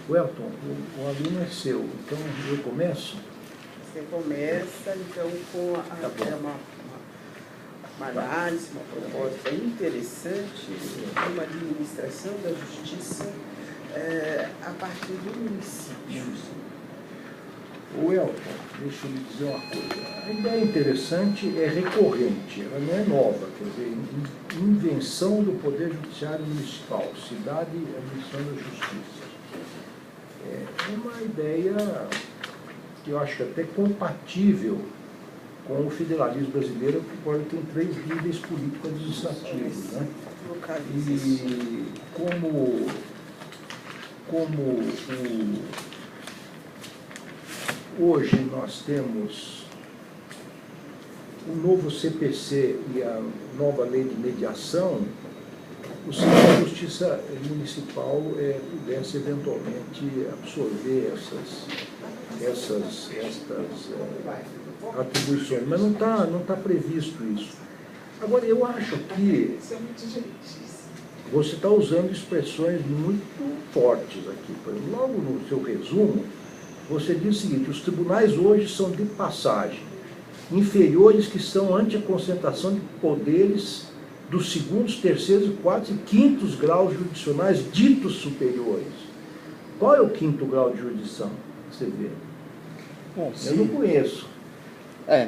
Welton, o aluno é seu, então eu começo? Você começa, então, com uma análise, uma proposta interessante, uma administração da justiça a partir do município. Welton, deixa eu lhe dizer uma coisa. A ideia interessante é recorrente, ela não é nova, quer dizer, invenção do Poder Judiciário Municipal, cidade e administração da justiça. É uma ideia que eu acho até compatível com o federalismo brasileiro, que agora tem 3 níveis político-administrativos, né? E hoje nós temos o novo CPC e a nova lei de mediação, o Sistema de Justiça Municipal pudesse eventualmente absorver essas atribuições, mas não tá previsto isso. Agora, eu acho que você está usando expressões muito fortes aqui. Logo no seu resumo, você diz o seguinte: os tribunais hoje são de passagem, inferiores que são ante a concentração de poderes dos segundos, terceiros, quartos e quintos graus jurisdicionais ditos superiores. Qual é o 5º grau de jurisdição? Você vê? Bom, eu não conheço.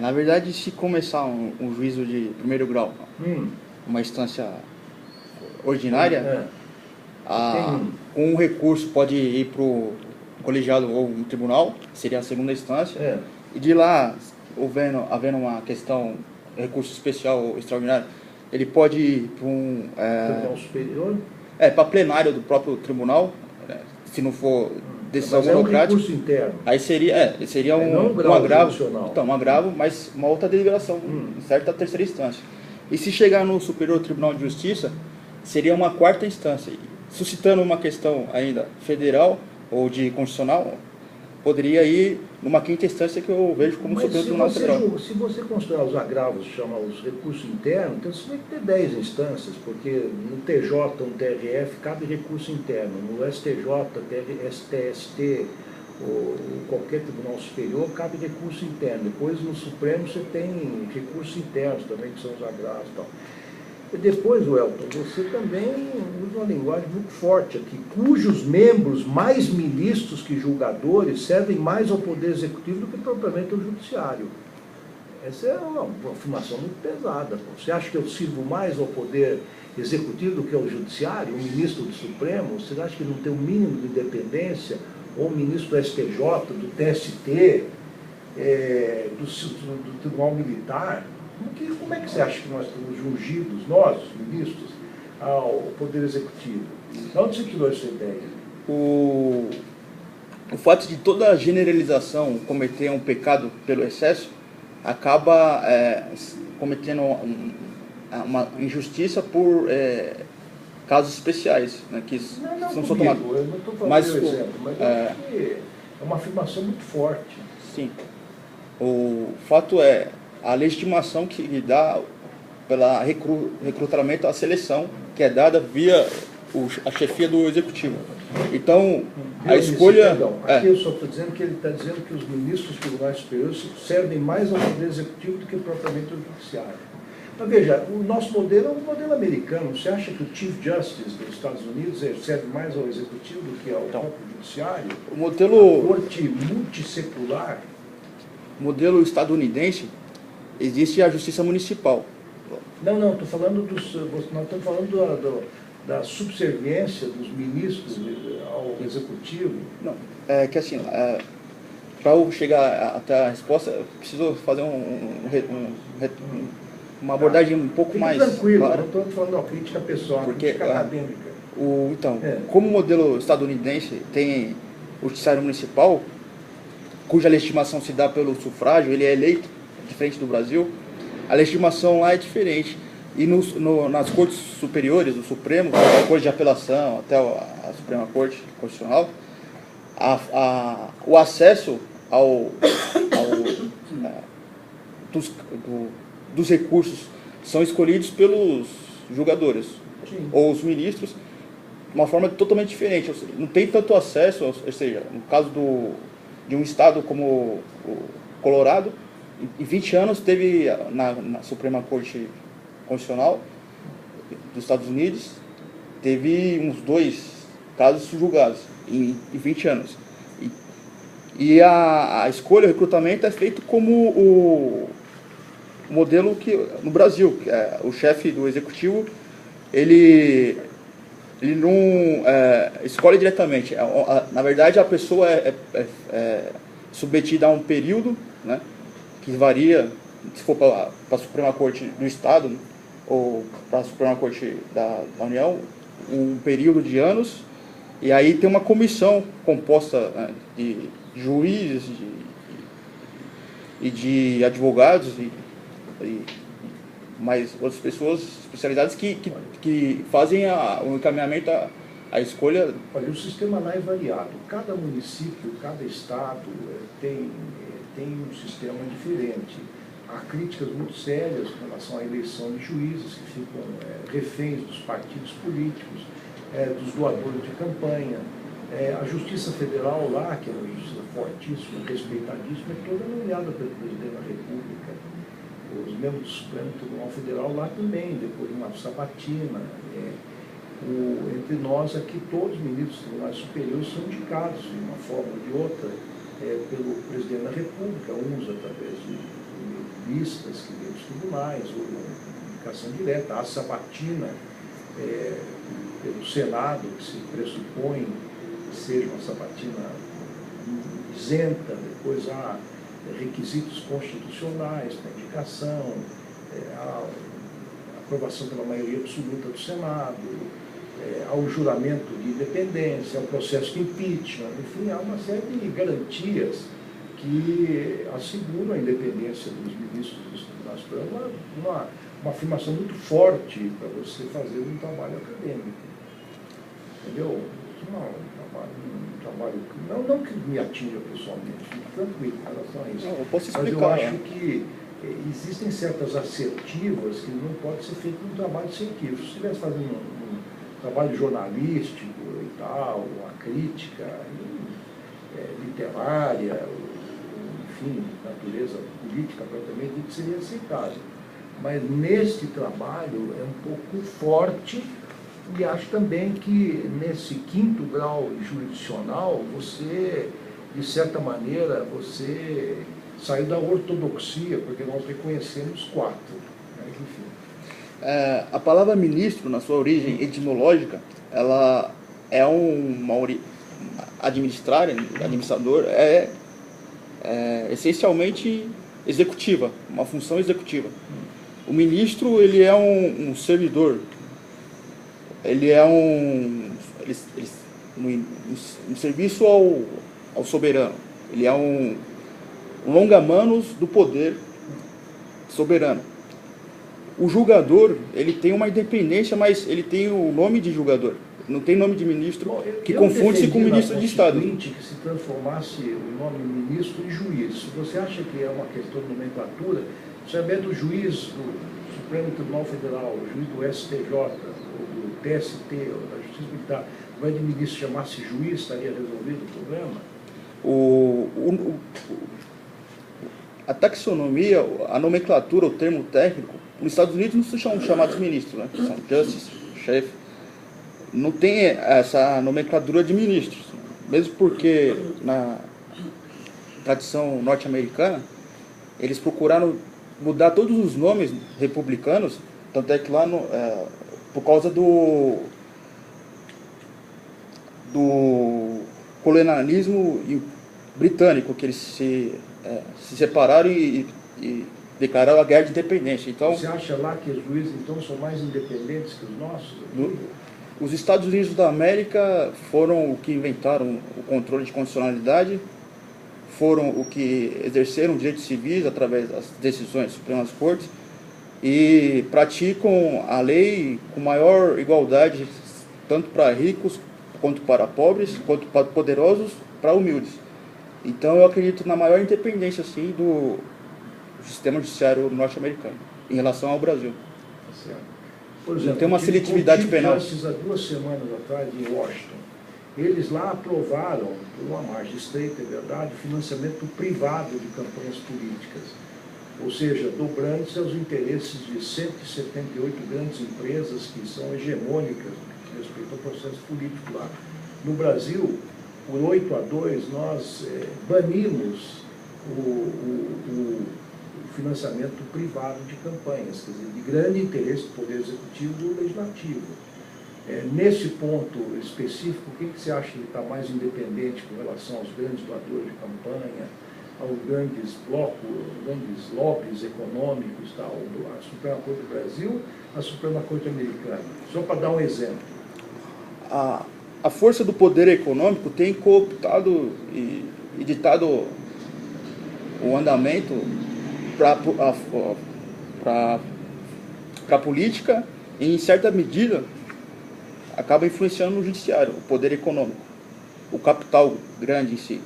Na verdade, se começar um juízo de 1º grau, uma instância ordinária, com um recurso pode ir para o colegiado ou um tribunal, seria a 2ª instância, e de lá, havendo uma questão, recurso especial ou extraordinário, ele pode ir para Tribunal Superior? Para plenário do próprio tribunal, se não for decisão burocrática. Um recurso interno. Aí seria um agravo. Então, um agravo, mas uma outra deliberação, certa 3ª instância. E se chegar no Superior Tribunal de Justiça, seria uma 4ª instância. Suscitando uma questão ainda federal ou de constitucional, poderia ir numa 5ª instância, que eu vejo como Superior Tribunal Federal. Se você considerar os agravos, chama os recursos internos, então você tem que ter 10 instâncias, porque no TJ, no TRF, cabe recurso interno, no STJ, STST, ou qualquer tribunal superior, cabe recurso interno. Depois, no Supremo, você tem recursos internos também, que são os agravos e tal. E depois, Welton, você também usa uma linguagem muito forte aqui, cujos membros, mais ministros que julgadores, servem mais ao Poder Executivo do que propriamente ao Judiciário. Essa é uma afirmação muito pesada. Você acha que eu sirvo mais ao Poder Executivo do que ao Judiciário, o ministro do Supremo? Você acha que não tem o mínimo de independência? Ou o ministro do STJ, do TST, do Tribunal Militar? Como é que você acha que nós estamos ungidos, nós, os ministros, ao Poder Executivo? De onde você tirou essa ideia? O fato de toda generalização cometer um pecado pelo excesso acaba cometendo uma injustiça por casos especiais, né, que não são tomados. Eu não estou falando do exemplo, mas é uma afirmação muito forte. Sim. O fato a legitimação que dá pela recrutamento à seleção, que é dada via a chefia do Executivo. Então, a escolha... Aqui eu só estou dizendo que ele está dizendo que os ministros dos tribunais superiores servem mais ao Poder Executivo do que propriamente ao Judiciário. Mas veja, o nosso modelo é um modelo americano. Você acha que o Chief Justice dos Estados Unidos serve mais ao Executivo do que ao próprio Judiciário? O modelo... A corte multissecular? O modelo estadunidense, existe a justiça municipal. Não, estou falando nós estamos falando da subserviência dos ministros ao Executivo. Não, que assim, para eu chegar até a resposta, eu preciso fazer uma abordagem um pouco mais tranquilo, clara. Não estou falando uma crítica pessoal, porque, crítica acadêmica. Como o modelo estadunidense tem o judiciário municipal, cuja legitimação se dá pelo sufrágio, ele é eleito, diferente do Brasil, a legitimação lá é diferente. E nas cortes superiores, do Supremo, a Corte de Apelação, até a Suprema Corte Constitucional, o acesso dos recursos são escolhidos pelos julgadores, ou os ministros, uma forma totalmente diferente. Ou seja, não tem tanto acesso, ou seja, no caso de um estado como o Colorado, em 20 anos teve na Suprema Corte Constitucional dos Estados Unidos, teve uns 2 casos julgados em 20 anos. E a escolha, o recrutamento é feito como o modelo que no Brasil, que o chefe do executivo, ele não escolhe diretamente. Na verdade, a pessoa é submetida a um período, né, que varia, se for para a Suprema Corte do Estado, né, ou para a Suprema Corte da União, um período de anos, e aí tem uma comissão composta, né, de juízes e de advogados e mais outras pessoas especializadas que fazem o encaminhamento, a escolha. Olha, o sistema lá é variado. Cada município, cada estado tem um sistema diferente. Há críticas muito sérias com relação à eleição de juízes que ficam reféns dos partidos políticos, dos doadores de campanha. A Justiça Federal lá, que é uma justiça fortíssima, respeitadíssima, é toda nomeada pelo Presidente da República. Os membros do Supremo Tribunal Federal lá também, depois de uma sabatina. Entre nós aqui, todos os ministros dos tribunais superiores são indicados, de uma forma ou de outra, pelo Presidente da República, uns através de listas que vêm dos tribunais, ou indicação direta, a sabatina pelo Senado, que se pressupõe que seja uma sabatina isenta, depois há requisitos constitucionais para indicação, a aprovação pela maioria absoluta do Senado, ao juramento de independência, ao processo de impeachment, enfim, há uma série de garantias que asseguram a independência dos ministros dos tribunais superiores, uma afirmação muito forte para você fazer um trabalho acadêmico. Entendeu? Um trabalho não que me atinja pessoalmente, fico tranquilo em relação a isso. Eu posso explicar, mas eu acho que existem certas assertivas que não pode ser feito num trabalho científico. Se estivesse fazendo um trabalho jornalístico e tal, uma crítica literária, enfim, natureza política propriamente dito, seria aceitável. Mas neste trabalho é um pouco forte. E acho também que nesse 5º grau jurisdicional, você, de certa maneira, você saiu da ortodoxia, porque nós reconhecemos 4. Né? Enfim. A palavra ministro, na sua origem etimológica, ela é administrador, essencialmente executiva, uma função executiva. O ministro, ele é um servidor. Ele é um serviço ao soberano. Ele é um longa-manos do poder soberano. O julgador, ele tem uma independência, mas ele tem o nome de julgador. Não tem nome de ministro, que confunde-se com ministro de Estado. Que se transformasse o nome ministro em juiz. Se você acha que é uma questão de nomenclatura, se é do juiz do Supremo Tribunal Federal, o juiz do STJ, do TST, ou da Justiça Militar, ao invés de ministro chamasse juiz, estaria resolvido o problema? A taxonomia, a nomenclatura, o termo técnico, nos Estados Unidos não se são chamados ministros, né? São justice, chefe. Não tem essa nomenclatura de ministros, mesmo porque na tradição norte-americana eles procuraram mudar todos os nomes republicanos, tanto é que lá por causa do colonialismo britânico, que eles se separaram e declararam a guerra de independência. Então, você acha lá que os juízes então são mais independentes que os nossos? Os Estados Unidos da América foram o que inventaram o controle de constitucionalidade, foram o que exerceram direitos civis através das decisões das Supremas Cortes e praticam a lei com maior igualdade, tanto para ricos quanto para pobres, quanto para poderosos, para humildes. Então eu acredito na maior independência assim, do sistema judiciário norte-americano em relação ao Brasil. Tá certo. Por exemplo, tem uma seletividade penal. Há 2 semanas atrás, em Washington, eles lá aprovaram, por uma margem estreita, é verdade, financiamento privado de campanhas políticas. Ou seja, dobrando-se aos interesses de 178 grandes empresas que são hegemônicas no que respeita ao processo político lá. No Brasil, por 8-2, nós banimos o financiamento privado de campanhas, quer dizer, de grande interesse do Poder Executivo e do Legislativo. Nesse ponto específico, o que você acha que está mais independente com relação aos grandes doadores de campanha, aos grandes blocos, grandes lobbies econômicos, tal, a Suprema Corte do Brasil, a Suprema Corte Americana? Só para dar um exemplo. A força do poder econômico tem cooptado e ditado o andamento para a política e, em certa medida, acaba influenciando no judiciário, o poder econômico, o capital grande em si.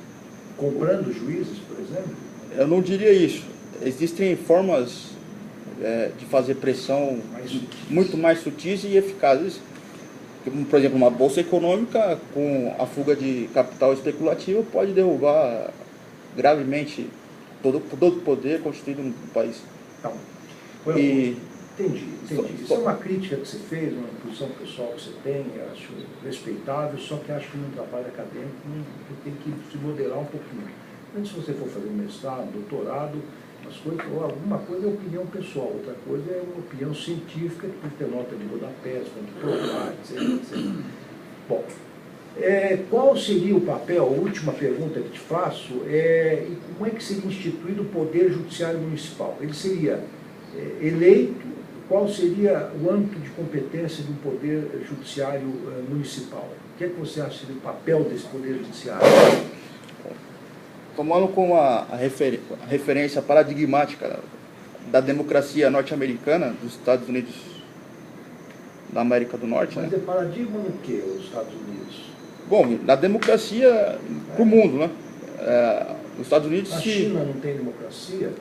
Comprando juízes, por exemplo? Eu não diria isso. Existem formas de fazer pressão muito mais sutis e eficazes. Por exemplo, uma bolsa econômica com a fuga de capital especulativo pode derrubar gravemente todo o poder constituído no país. Então, entendi. Isso é uma crítica que você fez, uma posição pessoal que você tem, eu acho respeitável, só que acho que no trabalho acadêmico tem que se moderar um pouquinho. Antes, se você for fazer um mestrado, doutorado, alguma coisa é opinião pessoal, outra coisa é uma opinião científica, que tem que ter nota de rodapé, tem que provar, etc. Bom, qual seria o papel, a última pergunta que te faço, e como é que seria instituído o Poder Judiciário Municipal? Ele seria eleito? Qual seria o âmbito de competência do Poder Judiciário Municipal? O que é que você acha que seria o papel desse Poder Judiciário? Tomando como a referência paradigmática da democracia norte-americana, dos Estados Unidos da América do Norte. Mas é paradigma no que, os Estados Unidos? Bom, na democracia para o mundo, né? Os Estados Unidos... A China não tem democracia?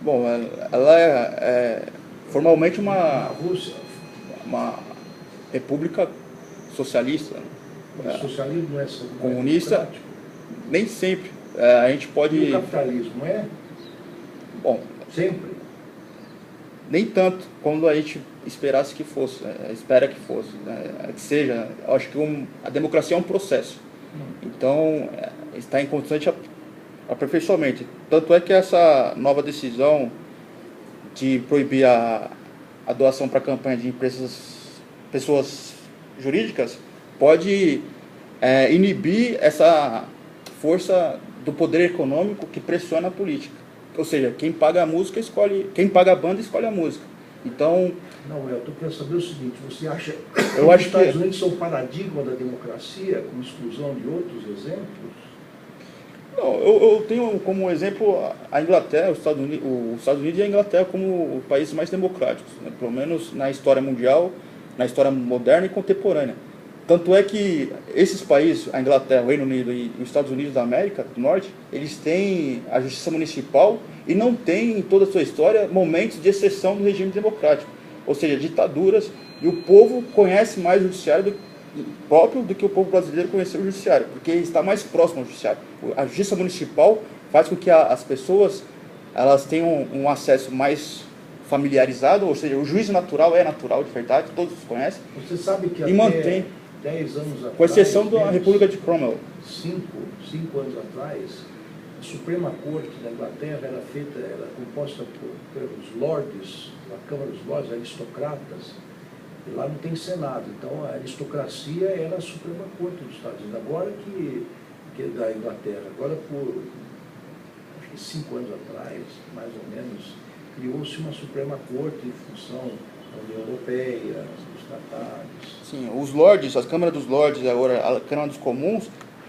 Bom, ela é formalmente a Rússia, uma república socialista. O socialismo não é comunista, democrático? Nem sempre. A gente pode... E o capitalismo é? Bom, sempre? Nem tanto quando a gente esperasse que fosse, espera que fosse, que seja. Eu acho que a democracia é um processo. Então, está em constante aperfeiçoamento. Tanto é que essa nova decisão de proibir a doação para campanha de pessoas jurídicas pode inibir essa força do poder econômico que pressiona a política. Ou seja, quem paga a música quem paga a banda escolhe a música. Então... Não, eu estou querendo saber o seguinte, você acha que os Estados Unidos são um paradigma da democracia, com exclusão de outros exemplos? Não, eu tenho como exemplo a Inglaterra, os Estados Unidos e a Inglaterra como os países mais democráticos, né? Pelo menos na história mundial, na história moderna e contemporânea. Tanto é que esses países, a Inglaterra, o Reino Unido e os Estados Unidos da América do Norte, eles têm a justiça municipal e não têm em toda a sua história momentos de exceção do regime democrático, ou seja, ditaduras, e o povo conhece mais o judiciário próprio do que o povo brasileiro conheceu o judiciário, porque está mais próximo ao judiciário. A justiça municipal faz com que as pessoas elas tenham um acesso mais familiarizado, ou seja, o juízo natural é natural, de verdade, todos conhecem. Você sabe que e mantém 10 anos atrás, com exceção da República de Cromwell. 5 anos atrás, a Suprema Corte da Inglaterra era composta pelos lords, a Câmara dos Lordes, aristocratas, e lá não tem Senado. Então a aristocracia era a Suprema Corte dos Estados Unidos, agora que da Inglaterra. Agora, acho que 5 anos atrás, mais ou menos, criou-se uma Suprema Corte em função da União Europeia, dos tratados. Sim, os lords, as câmaras dos lords, agora a Câmara dos Comuns,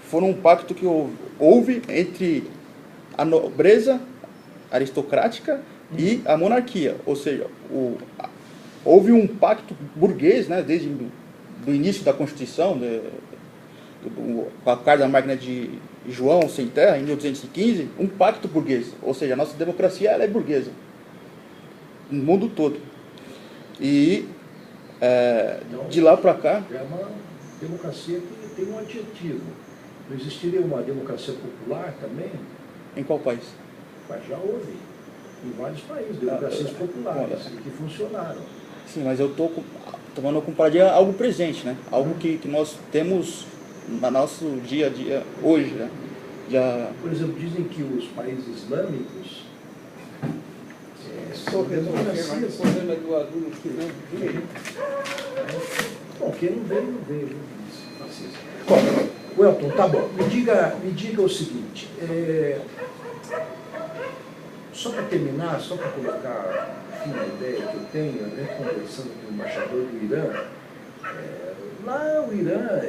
foram um pacto que houve entre a nobreza aristocrática e a monarquia. Ou seja, houve um pacto burguês, né, desde o início da Constituição, com a Carta Magna de João Sem Terra, em 1215, um pacto burguês. Ou seja, a nossa democracia ela é burguesa, no mundo todo. E de lá para cá... É uma democracia que tem um adjetivo. Não existiria uma democracia popular também? Em qual país? Mas já houve. Em vários países, democracias populares, que funcionaram. Sim, mas eu estou tomando como paradigma algo presente, né? Algo que nós temos no nosso dia a dia hoje, né? Por exemplo, dizem que os países islâmicos Estou resolvendo o problema do aluno que não veio. Bom, quem não veio. Bom, Welton, tá bom. Me diga o seguinte, só para terminar, só para colocar fim na ideia que eu tenho, conversando com o embaixador do Irã, lá o Irã,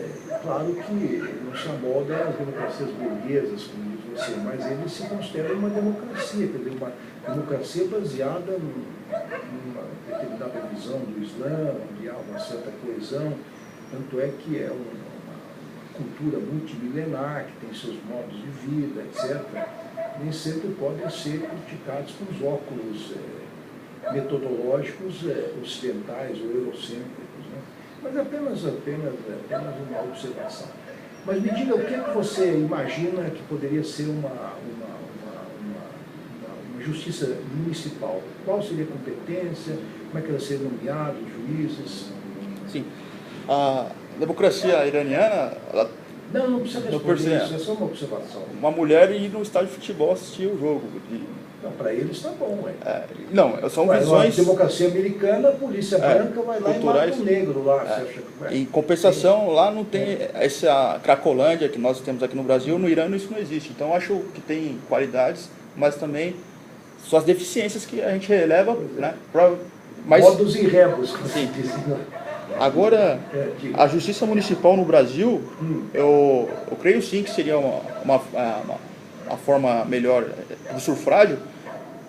claro que não se amolda às democracias burguesas, como diz você, mas ele se considera uma democracia, quer dizer, uma democracia baseada numa determinada visão do Islã, onde há uma certa coesão, tanto é que é uma cultura multimilenar, que tem seus modos de vida, etc., nem sempre podem ser criticados com os óculos metodológicos ocidentais ou eurocêntricos, né? Mas apenas uma observação. Mas me diga, o que você imagina que poderia ser uma justiça municipal? Qual seria a competência? Como é que ela seria nomeada, os juízes? Sim. A democracia iraniana... Não precisa responder isso, é só uma observação. Uma mulher ir no estádio de futebol assistir o jogo. Não, para eles está bom, não, são visões... Na democracia americana, a polícia branca vai lá culturais, e mata o negro lá. Você acha que em compensação, lá não tem essa Cracolândia que nós temos aqui no Brasil, no Irã isso não existe. Então eu acho que tem qualidades, mas também suas deficiências que a gente releva, né? Modos e rebos, como se diz. Agora, a justiça municipal no Brasil, eu creio sim que seria uma forma melhor do sufrágio,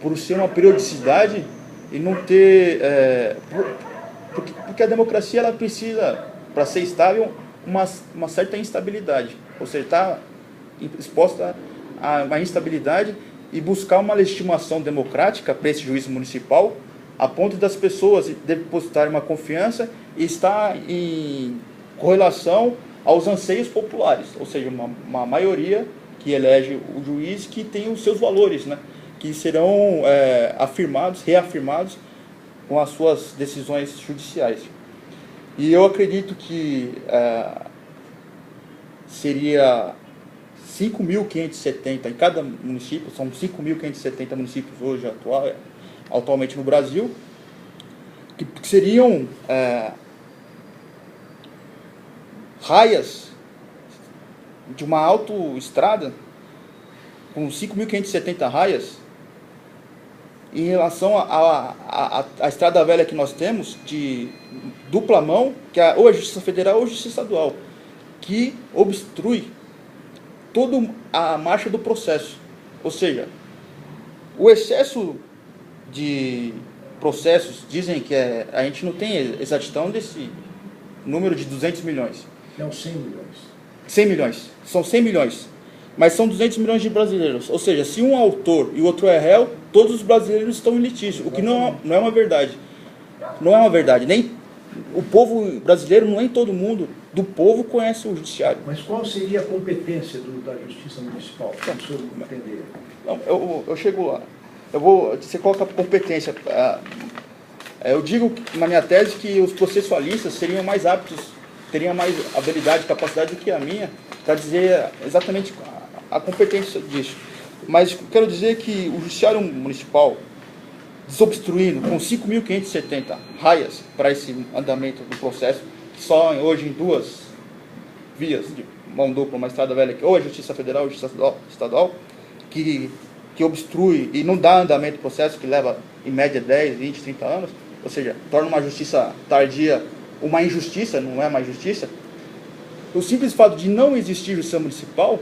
por ser uma periodicidade e não ter... porque a democracia ela precisa, para ser estável, uma certa instabilidade. Ou seja, está exposta a uma instabilidade e buscar uma legitimação democrática para esse juízo municipal, a ponto das pessoas depositarem uma confiança e estar em correlação aos anseios populares, ou seja, uma maioria que elege o juiz que tem os seus valores, né, que serão reafirmados com as suas decisões judiciais. E eu acredito que seria 5.570 em cada município, são 5.570 municípios hoje atualmente no Brasil, que seriam raias de uma autoestrada com 5.570 raias em relação à estrada velha que nós temos de dupla mão, que é ou a Justiça Federal ou a Justiça Estadual, que obstrui toda a marcha do processo. Ou seja, o excesso de processos, dizem que a gente não tem exatidão desse número de 200 milhões. Não, 100 milhões. 100 milhões. São 100 milhões. Mas são 200 milhões de brasileiros. Ou seja, se um autor e o outro é réu, todos os brasileiros estão em litígio. O que não é uma verdade. Não é uma verdade. Nem o povo brasileiro, nem todo mundo do povo conhece o judiciário. Mas qual seria a competência da Justiça Municipal, para o senhor entender? Não, eu chego lá. Você coloca a competência. Eu digo na minha tese que os processualistas seriam mais aptos, teriam mais habilidade e capacidade do que a minha para dizer exatamente a competência disso. Mas quero dizer que o Judiciário Municipal, desobstruindo com 5.570 raias para esse andamento do processo, que só hoje em duas vias de mão dupla, uma estrada velha, ou a Justiça Federal ou a Justiça Estadual, que obstrui e não dá andamento do processo, que leva em média 10, 20, 30 anos, ou seja, torna uma justiça tardia uma injustiça, não é mais justiça. O simples fato de não existir justiça municipal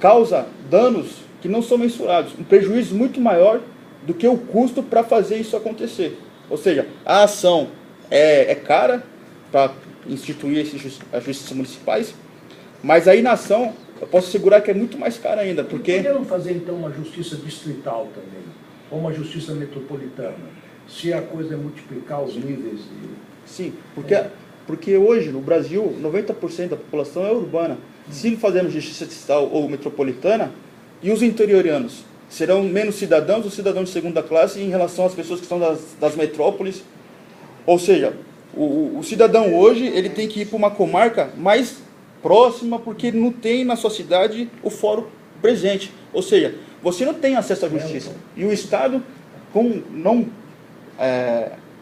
causa danos que não são mensurados, um prejuízo muito maior do que o custo para fazer isso acontecer. Ou seja, a ação é cara para instituir as justiças municipais, mas a inação, eu posso assegurar que é muito mais cara ainda, porque... Por que não fazer então uma justiça distrital também, ou uma justiça metropolitana? Se a coisa é multiplicar os níveis de... Sim, porque hoje no Brasil 90% da população é urbana. Se fazermos justiça distrital ou metropolitana, e os interiorianos serão menos cidadãos ou cidadãos de segunda classe em relação às pessoas que são das metrópoles. Ou seja, o cidadão hoje ele tem que ir para uma comarca mais próxima porque ele não tem na sua cidade o fórum presente. Ou seja, você não tem acesso à justiça. E o Estado, não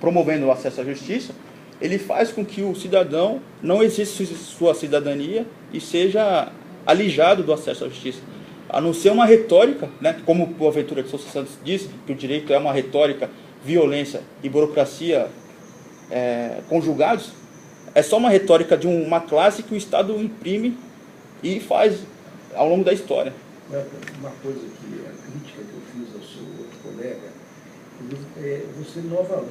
promovendo o acesso à justiça, ele faz com que o cidadão não exerça sua cidadania e seja alijado do acesso à justiça. A não ser uma retórica, né, como o Boaventura de Sousa Santos diz, que o direito é uma retórica, violência e burocracia conjugados, é só uma retórica de uma classe que o Estado imprime e faz ao longo da história. Uma coisa que a crítica que eu fiz ao seu outro colega,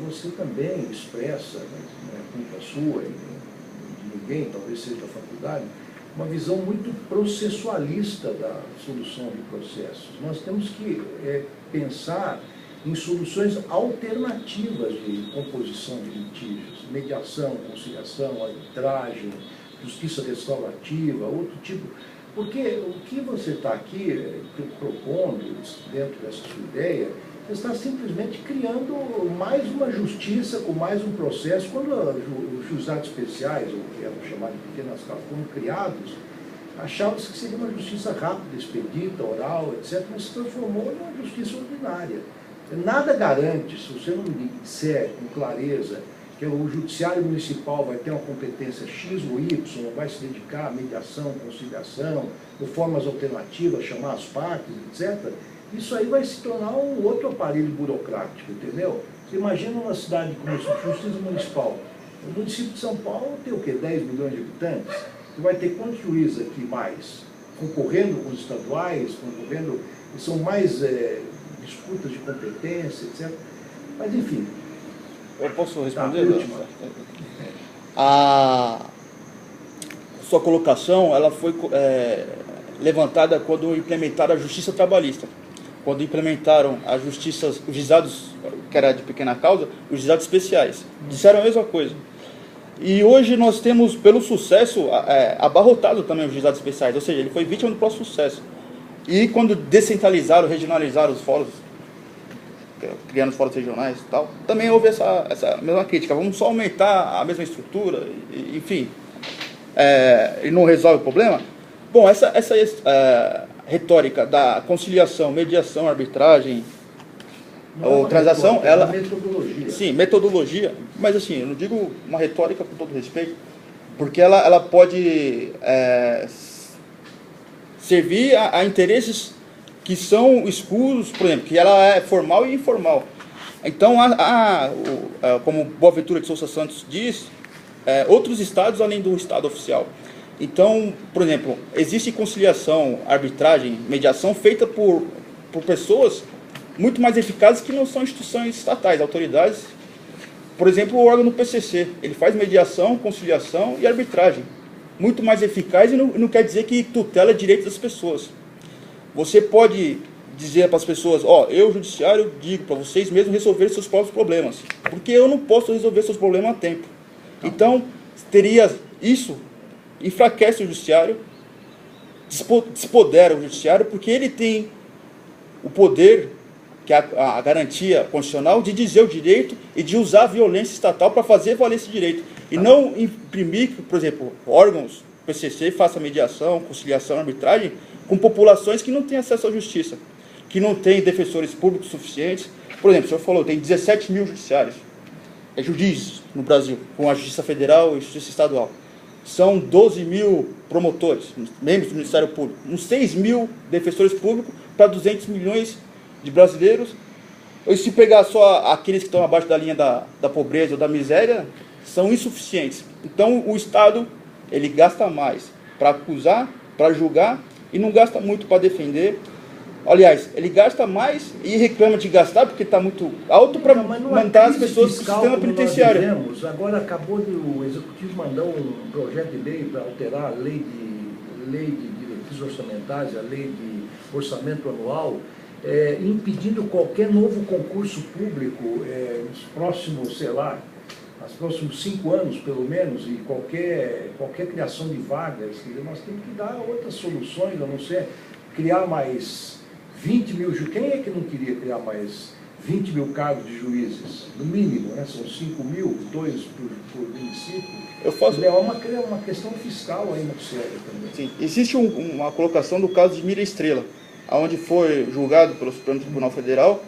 você também expressa, mas não é culpa sua e de ninguém, talvez seja da faculdade, uma visão muito processualista da solução de processos. Nós temos que pensar em soluções alternativas de composição de litígios, mediação, conciliação, arbitragem, justiça restaurativa, outro tipo. Porque o que você está aqui propondo dentro dessa sua ideia, você está simplesmente criando mais uma justiça com mais um processo. Quando os juizados especiais, ou que eram chamados de pequenas causas, foram criados, achava-se que seria uma justiça rápida, expedita, oral, etc., mas se transformou em uma justiça ordinária. Nada garante, se você não me disser com clareza que o judiciário municipal vai ter uma competência X ou Y, vai se dedicar à mediação, conciliação, ou formas alternativas, chamar as partes, etc., isso aí vai se tornar um outro aparelho burocrático, entendeu? Você imagina uma cidade como a Justiça Municipal. O município de São Paulo tem o quê? 10 milhões de habitantes? Você vai ter quantos juízes aqui mais? Concorrendo com os estaduais, são mais disputas de competência, etc. Mas, enfim. Eu posso responder? A sua colocação ela foi levantada quando implementaram a justiça trabalhista. Quando implementaram as justiças, os juizados, que era de pequena causa, os juizados especiais. Disseram a mesma coisa. E hoje nós temos, pelo sucesso, abarrotado também os juizados especiais. Ou seja, ele foi vítima do próprio sucesso. E quando descentralizaram, regionalizaram os fóruns, criando os fóruns regionais e tal, também houve essa mesma crítica. Vamos só aumentar a mesma estrutura, enfim. E não resolve o problema? Bom, essa retórica da conciliação, mediação, arbitragem ou transação, ela... metodologia. Sim, metodologia, mas assim, eu não digo uma retórica com todo respeito, porque ela pode servir a interesses que são escuros, por exemplo, que ela é formal e informal. Então, como Boaventura de Sousa Santos diz, outros estados além do estado oficial. Então, por exemplo, existe conciliação, arbitragem, mediação feita por pessoas muito mais eficazes que não são instituições estatais, autoridades. Por exemplo, o órgão do PCC, ele faz mediação, conciliação e arbitragem. Muito mais eficaz e não quer dizer que tutela direitos das pessoas. Você pode dizer para as pessoas, eu, judiciário, digo para vocês mesmos resolver seus próprios problemas, porque eu não posso resolver seus problemas a tempo. Então, isso enfraquece o judiciário, despodera o judiciário, porque ele tem o poder, que é a garantia constitucional, de dizer o direito e de usar a violência estatal para fazer valer esse direito. E não imprimir, por exemplo, órgãos, PCC, faça mediação, conciliação, arbitragem, com populações que não têm acesso à justiça, que não têm defensores públicos suficientes. Por exemplo, o senhor falou, tem 17 mil judiciários, juízes no Brasil, com a Justiça Federal e Justiça Estadual. São 12 mil promotores, membros do Ministério Público, uns 6 mil defensores públicos para 200 milhões de brasileiros. E se pegar só aqueles que estão abaixo da linha da pobreza ou da miséria, são insuficientes. Então, o Estado, ele gasta mais para acusar, para julgar, e não gasta muito para defender. Aliás, ele gasta mais e reclama de gastar porque está muito alto para mandar as pessoas para o sistema penitenciário. Agora acabou o Executivo mandar um projeto de lei para alterar a lei de diretrizes orçamentárias, a lei de orçamento anual, impedindo qualquer novo concurso público nos próximos, sei lá, nos próximos 5 anos, pelo menos, e qualquer criação de vagas. Nós temos que dar outras soluções, a não ser criar mais 20 mil juízes. Quem é que não queria criar mais 20 mil cargos de juízes? No mínimo, né? São 5 mil, 2 por município. É uma questão fiscal aí muito séria também. Sim. Existe uma colocação do caso de Mira Estrela, onde foi julgado pelo Supremo Tribunal Federal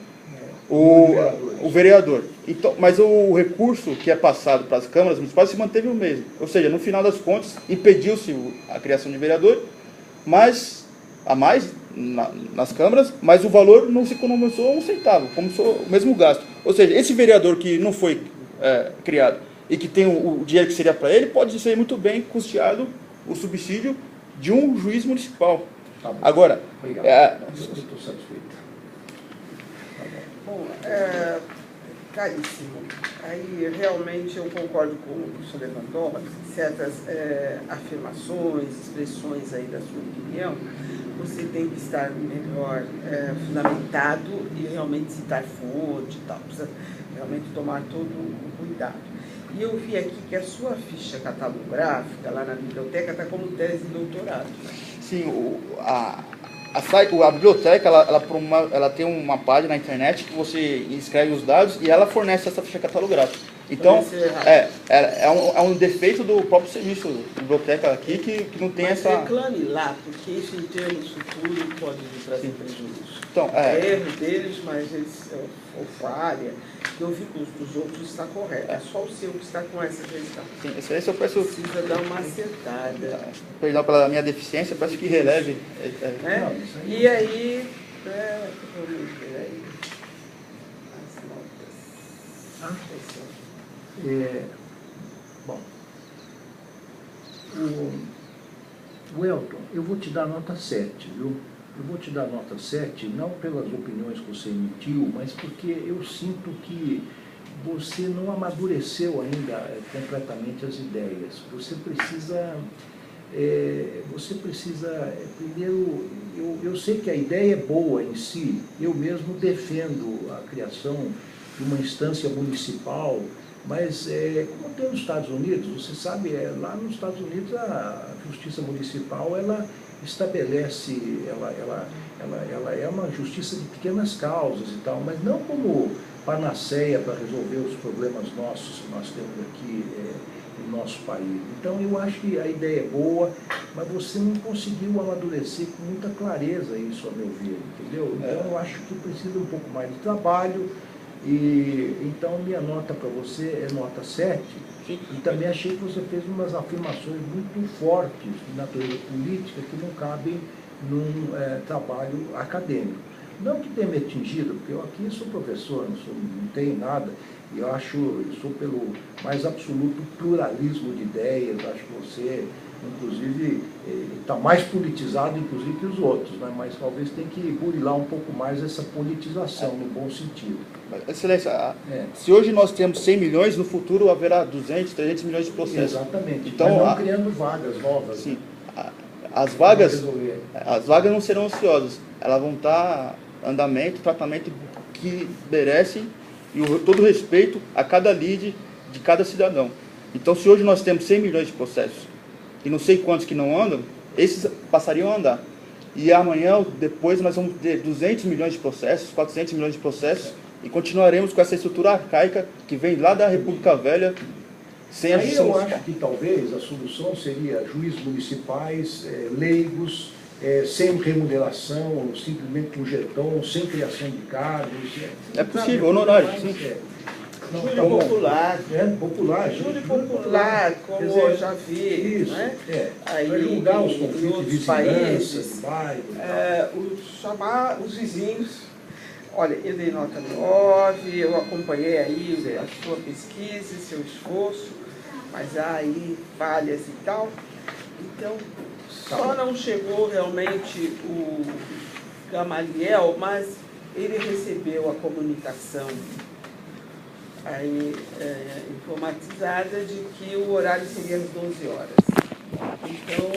o vereador. Então, mas o recurso que é passado para as câmaras municipais se manteve o mesmo. Ou seja, no final das contas, impediu-se a criação de vereador, mas a mais nas câmaras, mas o valor não se economizou um centavo, como o mesmo gasto. Ou seja, esse vereador que não foi criado e que tem o dinheiro que seria para ele, pode ser muito bem custeado o subsídio de um juiz municipal. Tá bom. Agora, estou satisfeito. Bom, caríssimo. Aí realmente eu concordo com o professor Lewandowski, certas afirmações, expressões aí da sua opinião, você tem que estar melhor fundamentado e realmente citar fonte e tal, precisa realmente tomar todo o cuidado. E eu vi aqui que a sua ficha catalográfica lá na biblioteca está como tese de doutorado. Sim, a biblioteca ela tem uma página na internet que você inscreve os dados e ela fornece essa ficha catalográfica. Então, é um defeito do próprio serviço da biblioteca aqui que não tem essa... reclame lá, porque isso em termos futuros pode lhe trazer prejuízo. Então, erro deles, mas eles, ou falha, eu vi que os outros está correto. É só o seu que está com essa questão. Sim, esse eu peço... Precisa dar uma acertada. Perdão pela minha deficiência, peço que releve. E aí, vamos ver aí as notas. Bom, o Elton, eu vou te dar nota 7, viu? Eu vou te dar nota 7, não pelas opiniões que você emitiu, mas porque eu sinto que você não amadureceu ainda completamente as ideias. Você precisa primeiro, eu sei que a ideia é boa em si, eu mesmo defendo a criação de uma instância municipal, mas como tem nos Estados Unidos, você sabe, lá nos Estados Unidos a justiça municipal, ela estabelece, ela é uma justiça de pequenas causas e tal, mas não como panaceia para resolver os problemas nossos que nós temos aqui no nosso país. Então eu acho que a ideia é boa, mas você não conseguiu amadurecer com muita clareza isso, a meu ver, entendeu? Então eu acho que precisa um pouco mais de trabalho. E então minha nota para você é nota 7. Sim. E também achei que você fez umas afirmações muito fortes de natureza política que não cabem num trabalho acadêmico. Não que tenha me atingido, porque eu aqui sou professor, não tenho nada, e eu sou pelo mais absoluto pluralismo de ideias, acho que você, inclusive, está mais politizado, inclusive, que os outros, né? Mas talvez tenha que burilar um pouco mais essa politização, no bom sentido. Excelência, se hoje nós temos 100 milhões, no futuro haverá 200, 300 milhões de processos. Exatamente, então, mas não criando vagas novas. Sim, as vagas não serão ociosas, elas vão estar andamento, tratamento que merecem e todo o respeito a cada lead de cada cidadão. Então, se hoje nós temos 100 milhões de processos e não sei quantos que não andam, esses passariam a andar. E amanhã, depois, nós vamos ter 200 milhões de processos, 400 milhões de processos, e continuaremos com essa estrutura arcaica que vem lá da República Velha, sem a justiça municipal. Eu acho que talvez a solução seria juízes municipais, leigos, sem remuneração, simplesmente com jetão, sem criação de cargos. É possível, honorário, sim. Júri popular. Popular. Júri popular, como eu já vi. Isso, né? Aí, para julgar os conflitos de vizinhança, chamar os vizinhos. Olha, eu dei nota 9, eu acompanhei aí a sua pesquisa, seu esforço, mas há aí falhas e tal. Então, só não chegou realmente o Gamaliel, mas ele recebeu a comunicação aí, informatizada de que o horário seria às 12 horas. Então,